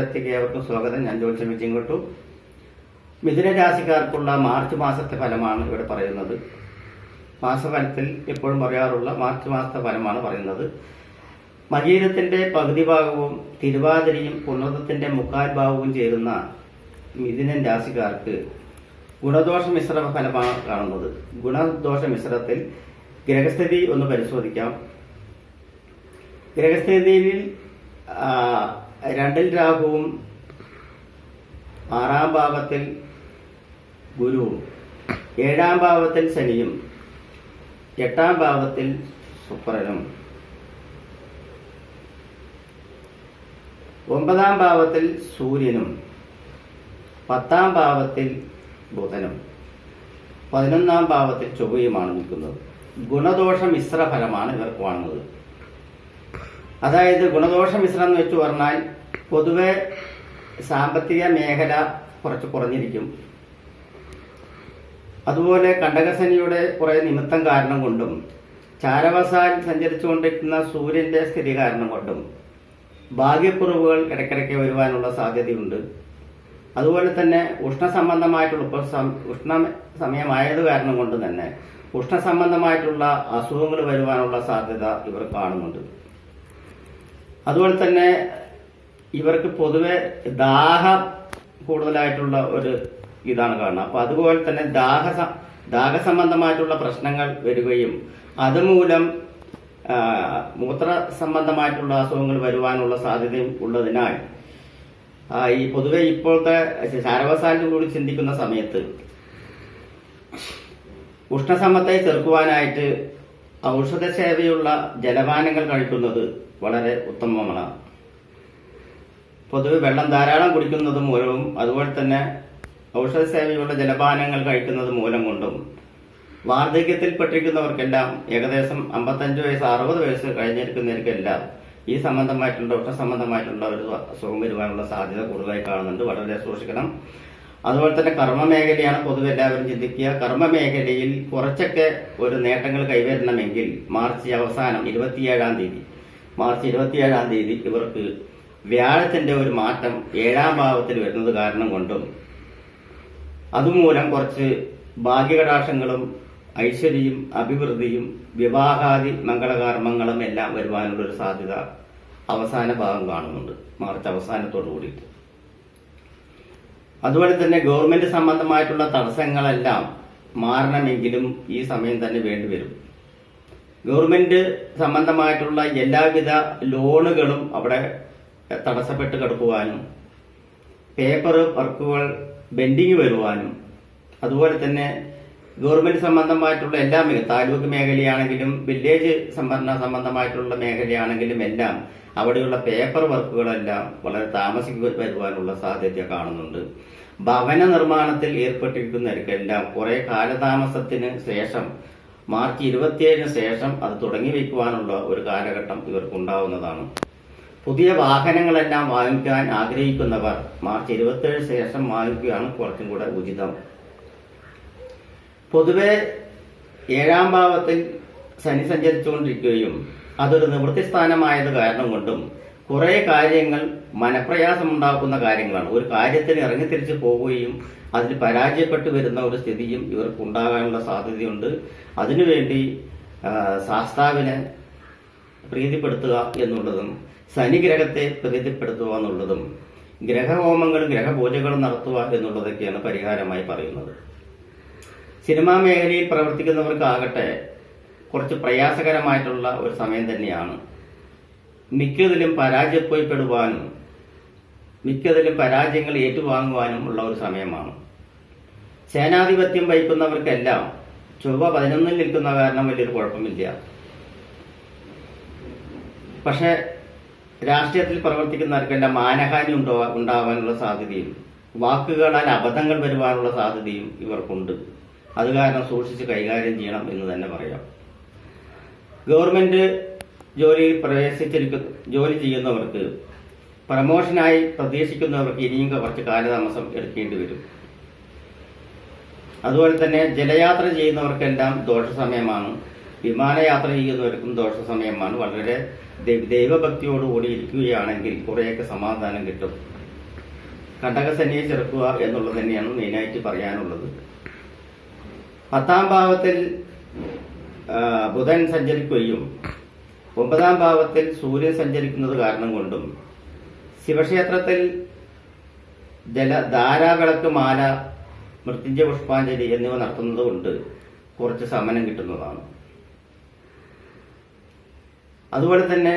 ജ്യോതിഷത്തിലേക്ക് ഏവർക്കും സ്വാഗതം. ഞാൻ ജ്യോതിഷം വിജയൻകൊട്ടു. മിഥുന രാശിക്കാർക്കുള്ള മാർച്ച് മാസത്തെ ഫലമാണ് ഇവിടെ പറയുന്നത്. മാസഫലത്തിൽ എപ്പോഴും പറയാറുള്ള മാർച്ച് മാസത്തെ ഫലമാണ് പറയുന്നത്. മകീരത്തിന്റെ പകുതി ഭാഗവും തിരുവാതിരയും പുണർദത്തിന്റെ മുക്കാൽ ഭാഗവും ചേരുന്ന മിഥുനൻ രാശിക്കാർക്ക് ഗുണദോഷ മിശ്ര ഫലമാണ് കാണുന്നത്. ഗുണദോഷ മിശ്രത്തിൽ ഗ്രഹസ്ഥിതി ഒന്ന് പരിശോധിക്കാം. ഗ്രഹസ്ഥിതിയിൽ 2 രാഹുവും 6 ഭാവത്തിൽ ഗുരുവും 7 ഭാവത്തിൽ ശനിയും 8 ഭാവത്തിൽ ശുക്രനും 9 ഭാവത്തിൽ സൂര്യനും 10 ഭാവത്തിൽ ബുധനും 11 ഭാവത്തിൽ ചൊവ്വയുമാണ് നിൽക്കുന്നത്. ഗുണദോഷ മിശ്ര ഫലമാണ് ഇവർ കാണുന്നത്. അതായത് ഗുണദോഷ മിശ്രം എന്ന് വെച്ച് പറഞ്ഞാൽ പൊതുവെ സാമ്പത്തിക മേഖല കുറച്ച് കുറഞ്ഞിരിക്കും. അതുപോലെ കണ്ടകശനിയുടെ കുറെ നിമിത്തം കാരണം കൊണ്ടും ചാരവസാൽ സഞ്ചരിച്ചുകൊണ്ടിരിക്കുന്ന സൂര്യന്റെ സ്ഥിതി കാരണം കൊണ്ടും ഭാഗ്യക്കുറവുകൾ ഇടയ്ക്കിടയ്ക്ക് വരുവാനുള്ള സാധ്യതയുണ്ട്. അതുപോലെ തന്നെ ഉഷ്ണസംബന്ധമായിട്ടുള്ള ഉഷ്ണ സമയമായത് കാരണം കൊണ്ട് തന്നെ ഉഷ്ണസംബന്ധമായിട്ടുള്ള അസുഖങ്ങൾ വരുവാനുള്ള സാധ്യത ഇവർ കാണുന്നുണ്ട്. അതുപോലെ തന്നെ ഇവർക്ക് പൊതുവെ ദാഹം കൂടുതലായിട്ടുള്ള ഒരു ഇതാണ് കാണുന്നത്. അപ്പൊ അതുപോലെ തന്നെ ദാഹസംബന്ധമായിട്ടുള്ള പ്രശ്നങ്ങൾ വരികയും അതുമൂലം മൂത്ര സംബന്ധമായിട്ടുള്ള അസുഖങ്ങൾ വരുവാനുള്ള സാധ്യതയും ഉള്ളതിനാൽ ഈ പൊതുവെ ഇപ്പോഴത്തെ ചാരവസാലിനോട് ചിന്തിക്കുന്ന സമയത്ത് ഉഷ്ണസമ്മത്തെ ചെറുക്കുവാനായിട്ട് ഔഷധ സേവയുള്ള ജലപാനങ്ങൾ കഴിക്കുന്നത് വളരെ ഉത്തമമാണ്. പൊതുവെ വെള്ളം ധാരാളം കുടിക്കുന്നത് മൂലവും അതുപോലെ തന്നെ ഔഷധ സേവയുള്ള ജലപാനങ്ങൾ കഴിക്കുന്നത് മൂലം കൊണ്ടും വാർദ്ധക്യത്തിൽപ്പെട്ടിരിക്കുന്നവർക്കെല്ലാം ഏകദേശം 55 വയസ്സ് 60 വയസ്സ് കഴിഞ്ഞിരിക്കുന്നവർക്കെല്ലാം ഈ സംബന്ധമായിട്ടുള്ള ഉഷ്ണ സംബന്ധമായിട്ടുള്ള ഒരു അസുഖം വരുവാനുള്ള സാധ്യത കൂടുതലായി കാണുന്നുണ്ട്. വളരെ സൂക്ഷിക്കണം. അതുപോലെ തന്നെ കർമ്മ മേഖലയാണ് പൊതുവെ എല്ലാവരും ചിന്തിക്കുക. കർമ്മ മേഖലയിൽ കുറച്ചൊക്കെ ഒരു നേട്ടങ്ങൾ കൈവരണമെങ്കിൽ മാർച്ച് അവസാനം 27-ാം തീയതി ഇവർക്ക് വ്യാഴത്തിന്റെ ഒരു മാറ്റം 7-ാം ഭാവത്തിൽ വരുന്നത് കാരണം കൊണ്ടും അതുമൂലം കുറച്ച് ഭാഗ്യകടാക്ഷങ്ങളും ഐശ്വര്യവും അഭിവൃദ്ധിയും വിവാഹാദി മംഗളകർമ്മങ്ങളും എല്ലാം വരുവാനുള്ള ഒരു സാധ്യത അവസാന ഭാഗം കാണുന്നുണ്ട്, മാർച്ച് അവസാനത്തോടു കൂടിയിട്ട്. അതുപോലെ തന്നെ ഗവൺമെന്റ് സംബന്ധമായിട്ടുള്ള തടസ്സങ്ങളെല്ലാം മാറണമെങ്കിലും ഈ സമയം തന്നെ വേണ്ടിവരും. ഗവൺമെന്റ് സംബന്ധമായിട്ടുള്ള എല്ലാവിധ ലോണുകളും അവിടെ തടസ്സപ്പെട്ട് കിടക്കുവാനും പേപ്പർ വർക്കുകൾ ബെൻഡിങ് വരുവാനും അതുപോലെ തന്നെ ഗവൺമെന്റ് സംബന്ധമായിട്ടുള്ള എല്ലാ താലൂക്ക് മേഖലയാണെങ്കിലും വില്ലേജ് സംബന്ധമായിട്ടുള്ള മേഖലയാണെങ്കിലും എല്ലാം അവിടെയുള്ള പേപ്പർ വർക്കുകളെല്ലാം വളരെ താമസിച്ച് വരുവാനുള്ള സാധ്യത കാണുന്നുണ്ട്. ഭവന നിർമ്മാണത്തിൽ ഏർപ്പെട്ടിരിക്കുന്നവർക്കെല്ലാം കുറെ കാലതാമസത്തിന് ശേഷം മാർച്ച് 27-ന് ശേഷം അത് തുടങ്ങി വയ്ക്കുവാനുള്ള ഒരു കാലഘട്ടം ഇവർക്കുണ്ടാവുന്നതാണ്. പുതിയ വാഹനങ്ങളെല്ലാം വാങ്ങിക്കാൻ ആഗ്രഹിക്കുന്നവർ മാർച്ച് 27 ശേഷം വാങ്ങിക്കുകയാണ് കുറച്ചും കൂടെ ഉചിതം. പൊതുവെ 7-ാം ഭാവത്തിൽ ശനി സഞ്ചരിച്ചുകൊണ്ടിരിക്കുകയും അതൊരു നിവൃത്തി സ്ഥാനമായത് കാരണം കൊണ്ടും കുറെ കാര്യങ്ങൾ മനപ്രയാസമുണ്ടാക്കുന്ന കാര്യങ്ങളാണ്. ഒരു കാര്യത്തിന് ഇറങ്ങിത്തിരിച്ച് പോവുകയും അതിൽ പരാജയപ്പെട്ടു വരുന്ന ഒരു സ്ഥിതിയും ഇവർക്ക് ഉണ്ടാകാനുള്ള സാധ്യതയുണ്ട്. അതിനുവേണ്ടി ശാസ്താവിനെ പ്രീതിപ്പെടുത്തുക എന്നുള്ളതും ശനിഗ്രഹത്തെ പ്രീതിപ്പെടുത്തുക എന്നുള്ളതും ഗ്രഹഹോമങ്ങളും ഗ്രഹപൂജകളും നടത്തുക എന്നുള്ളതൊക്കെയാണ് പരിഹാരമായി പറയുന്നത്. സിനിമാ മേഖലയിൽ പ്രവർത്തിക്കുന്നവർക്കാകട്ടെ കുറച്ച് പ്രയാസകരമായിട്ടുള്ള ഒരു സമയം തന്നെയാണ്. മിക്കതിലും പരാജയപ്പെടുവാനും മിക്കതിലും പരാജയങ്ങൾ ഏറ്റുവാങ്ങുവാനും ഉള്ള ഒരു സമയമാണ്. സേനാധിപത്യം വഹിക്കുന്നവർക്കെല്ലാം ചൊവ്വ 11-ൽ നിൽക്കുന്ന കാരണം വലിയൊരു കുഴപ്പമില്ല. പക്ഷെ രാഷ്ട്രീയത്തിൽ പ്രവർത്തിക്കുന്നവർക്കെല്ലാം മാനഹാനി ഉണ്ടാവാനുള്ള സാധ്യതയും വാക്കുകളാൽ അബദ്ധങ്ങൾ വരുവാനുള്ള സാധ്യതയും ഇവർക്കുണ്ട്. അത് കാരണം സൂക്ഷിച്ച് കൈകാര്യം ചെയ്യണം എന്ന് തന്നെ പറയാം. ഗവൺമെന്റ് ജോലി ചെയ്യുന്നവർക്ക് പ്രമോഷനായി പ്രതീക്ഷിക്കുന്നവർക്ക് ഇനിയും കുറച്ച് കാലതാമസം എടുക്കേണ്ടി വരും. അതുപോലെ തന്നെ ജലയാത്ര ചെയ്യുന്നവർക്കെല്ലാം ദോഷസമയമാണ്. വിമാനയാത്ര ചെയ്യുന്നവർക്കും ദോഷസമയമാണ്. വളരെ ദൈവഭക്തിയോടുകൂടി ഇരിക്കുകയാണെങ്കിൽ കുറേയൊക്കെ സമാധാനം കിട്ടും. കണ്ടകശനിയെ ചെറുക്കുക എന്നുള്ളത് തന്നെയാണ് മെയിനായിട്ട് പറയാനുള്ളത്. 10ാം ഭാവത്തിൽ ബുധൻ സഞ്ചരിക്കുകയും 9ാം ഭാവത്തിൽ സൂര്യൻ സഞ്ചരിക്കുന്നത് കാരണം കൊണ്ടും ശിവക്ഷേത്രത്തിൽ ധാരാവിളക്ക്, മാല, മൃത്യുഞ്ജയ പുഷ്പാഞ്ജലി എന്നിവ നടത്തുന്നത് കൊണ്ട് കുറച്ച് ശമനം കിട്ടുന്നതാണ്. അതുപോലെ തന്നെ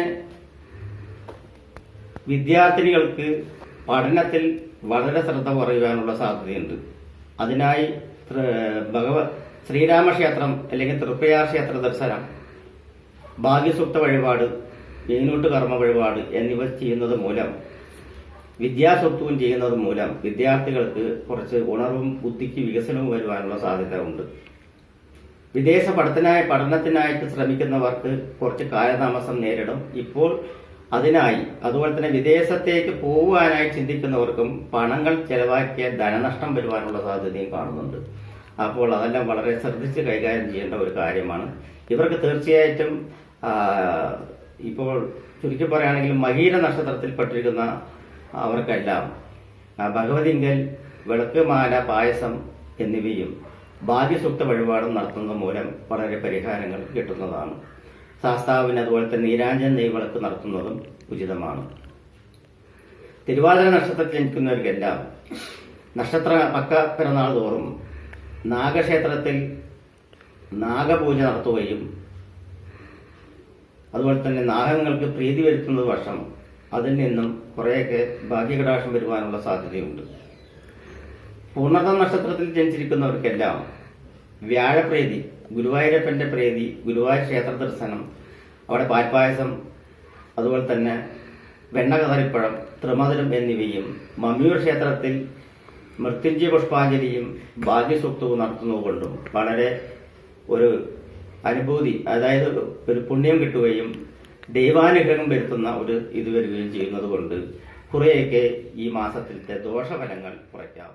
വിദ്യാർത്ഥിനികൾക്ക് പഠനത്തിൽ വളരെ ശ്രദ്ധ കുറയുവാനുള്ള സാധ്യതയുണ്ട്. അതിനായി ശ്രീരാമക്ഷേത്രം അല്ലെങ്കിൽ തൃപ്പയാർ ക്ഷേത്ര ദർശനം, ഭാഗ്യസൂക്ത വഴിപാട്, മീനൂട്ട് കർമ്മ വഴിപാട് എന്നിവ ചെയ്യുന്നത് മൂലം, വിദ്യാസൂക്തവും ചെയ്യുന്നത് മൂലം വിദ്യാർത്ഥികൾക്ക് കുറച്ച് ഉണർവും ബുദ്ധിക്ക് വികസനവും വരുവാനുള്ള സാധ്യത ഉണ്ട്. വിദേശ പഠനത്തിനായിട്ട് ശ്രമിക്കുന്നവർക്ക് കുറച്ച് കാലതാമസം നേരിടും. ഇപ്പോൾ അതിനായി അതുപോലെ തന്നെ വിദേശത്തേക്ക് പോകുവാനായി ചിന്തിക്കുന്നവർക്കും പണങ്ങൾ ചെലവാക്കിയ ധനനഷ്ടം വരുവാനുള്ള സാധ്യതയും കാണുന്നുണ്ട്. അപ്പോൾ അതെല്ലാം വളരെ ശ്രദ്ധിച്ച് കൈകാര്യം ചെയ്യേണ്ട ഒരു കാര്യമാണ്. ഇവർക്ക് തീർച്ചയായിട്ടും ഇപ്പോൾ ചുരുക്കി പറയുകയാണെങ്കിൽ മകീര നക്ഷത്രത്തിൽപ്പെട്ടിരിക്കുന്ന അവർക്കെല്ലാം ഭഗവതിങ്കൽ വിളക്ക്, മാല, പായസം എന്നിവയും ഭാഗ്യസൂക്ത വഴിപാടും നടത്തുന്നത് മൂലം വളരെ പരിഹാരങ്ങൾ കിട്ടുന്നതാണ്. ശാസ്താവിന് അതുപോലെ തന്നെ നീരാഞ്ജന നെയ്വിളക്ക് നടത്തുന്നതും ഉചിതമാണ്. തിരുവാതിര നക്ഷത്രത്തിൽ ജനിക്കുന്നവർക്കെല്ലാം നക്ഷത്ര പക്ക പിറന്നാൾ തോറും നാഗക്ഷേത്രത്തിൽ നാഗപൂജ നടത്തുകയും അതുപോലെ തന്നെ നാഗങ്ങൾക്ക് പ്രീതി വരുത്തുന്നത് വർഷം അതിൽ നിന്നും കുറേയൊക്കെ ഭാഗ്യകടാക്ഷം വരുവാനുള്ള സാധ്യതയുണ്ട്. പൂർണ്ണത നക്ഷത്രത്തിൽ ജനിച്ചിരിക്കുന്നവർക്കെല്ലാം വ്യാഴപ്രീതി, ഗുരുവായൂരപ്പന്റെ പ്രീതി, ഗുരുവായൂർ ക്ഷേത്ര ദർശനം, അവിടെ പാൽപ്പായസം, അതുപോലെ തന്നെ വെണ്ണകതറിപ്പഴം, ത്രിമധുരം എന്നിവയും മമ്മിയൂർ ക്ഷേത്രത്തിൽ മൃത്യുഞ്ജയ പുഷ്പാഞ്ജലിയും ഭാഗ്യസൂക്തവും നടത്തുന്നതുകൊണ്ടും വളരെ ഒരു അനുഭൂതി, അതായത് ഒരു പുണ്യം കിട്ടുകയും ദൈവാനുഗ്രഹം വരുത്തുന്ന ഒരു ഇത് വരികയും ചെയ്യുന്നത് കൊണ്ട് കുറേയൊക്കെ ഈ മാസത്തിലത്തെ ദോഷഫലങ്ങൾ കുറയ്ക്കാം.